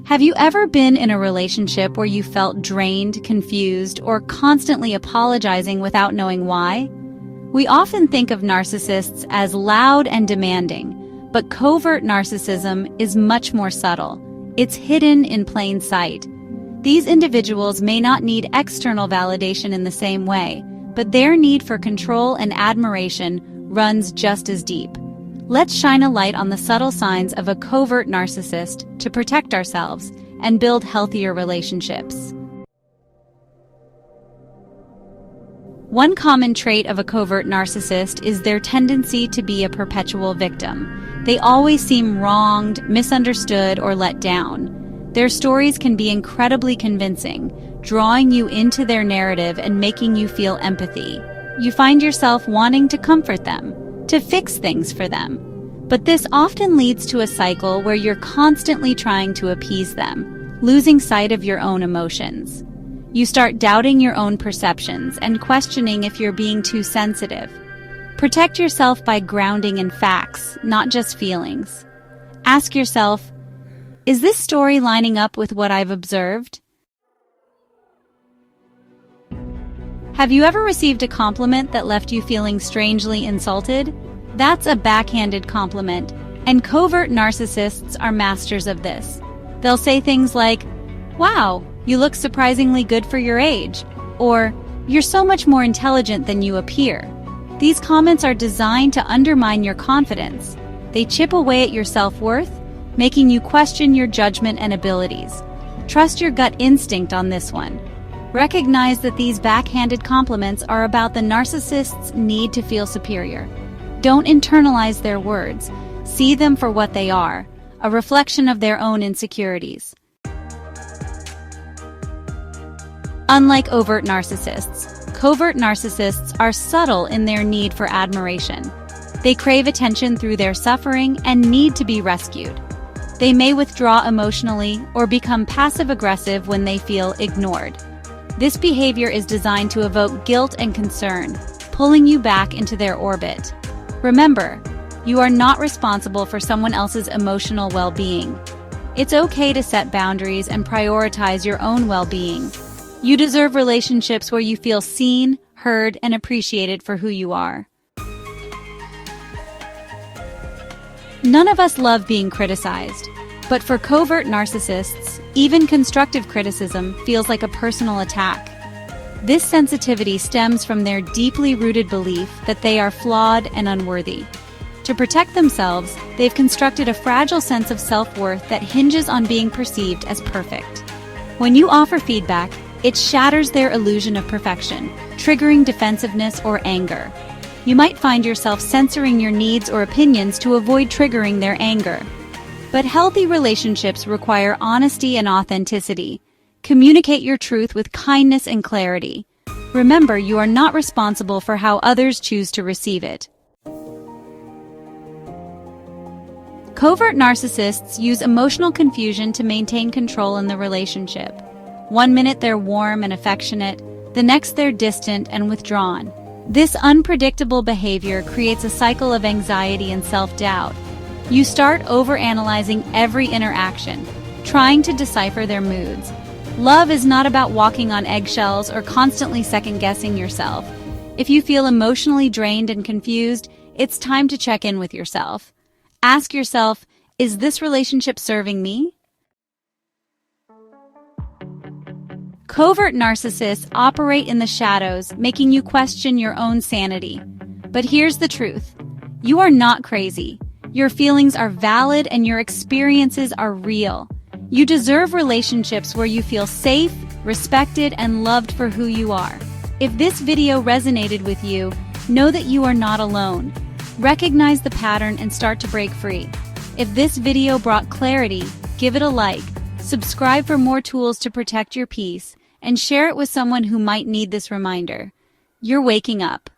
Have you ever been in a relationship where you felt drained, confused, or constantly apologizing without knowing why? We often think of narcissists as loud and demanding, but covert narcissism is much more subtle. It's hidden in plain sight. These individuals may not need external validation in the same way, but their need for control and admiration runs just as deep. Let's shine a light on the subtle signs of a covert narcissist to protect ourselves and build healthier relationships. One common trait of a covert narcissist is their tendency to be a perpetual victim. They always seem wronged, misunderstood, or let down. Their stories can be incredibly convincing, drawing you into their narrative and making you feel empathy. You find yourself wanting to comfort them, to fix things for them. But this often leads to a cycle where you're constantly trying to appease them, losing sight of your own emotions. You start doubting your own perceptions and questioning if you're being too sensitive. Protect yourself by grounding in facts, not just feelings. Ask yourself, is this story lining up with what I've observed? Have you ever received a compliment that left you feeling strangely insulted? That's a backhanded compliment, and covert narcissists are masters of this. They'll say things like, "Wow, you look surprisingly good for your age," or "You're so much more intelligent than you appear." These comments are designed to undermine your confidence. They chip away at your self-worth, making you question your judgment and abilities. Trust your gut instinct on this one. Recognize that these backhanded compliments are about the narcissist's need to feel superior. Don't internalize their words. See them for what they are, a reflection of their own insecurities. Unlike overt narcissists, covert narcissists are subtle in their need for admiration. They crave attention through their suffering and need to be rescued. They may withdraw emotionally or become passive-aggressive when they feel ignored. This behavior is designed to evoke guilt and concern, pulling you back into their orbit. Remember, you are not responsible for someone else's emotional well-being. It's okay to set boundaries and prioritize your own well-being. You deserve relationships where you feel seen, heard, and appreciated for who you are. None of us love being criticized, but for covert narcissists, even constructive criticism feels like a personal attack. This sensitivity stems from their deeply rooted belief that they are flawed and unworthy. To protect themselves, they've constructed a fragile sense of self-worth that hinges on being perceived as perfect. When you offer feedback, it shatters their illusion of perfection, triggering defensiveness or anger. You might find yourself censoring your needs or opinions to avoid triggering their anger. But healthy relationships require honesty and authenticity. Communicate your truth with kindness and clarity. Remember, you are not responsible for how others choose to receive it. Covert narcissists use emotional confusion to maintain control in the relationship. One minute they're warm and affectionate, the next they're distant and withdrawn. This unpredictable behavior creates a cycle of anxiety and self-doubt. You start overanalyzing every interaction, trying to decipher their moods. Love is not about walking on eggshells or constantly second-guessing yourself. If you feel emotionally drained and confused, it's time to check in with yourself. Ask yourself, is this relationship serving me? Covert narcissists operate in the shadows, making you question your own sanity. But here's the truth. You are not crazy. Your feelings are valid and your experiences are real. You deserve relationships where you feel safe, respected, and loved for who you are. If this video resonated with you, know that you are not alone. Recognize the pattern and start to break free. If this video brought clarity, give it a like, subscribe for more tools to protect your peace, and share it with someone who might need this reminder. You're waking up.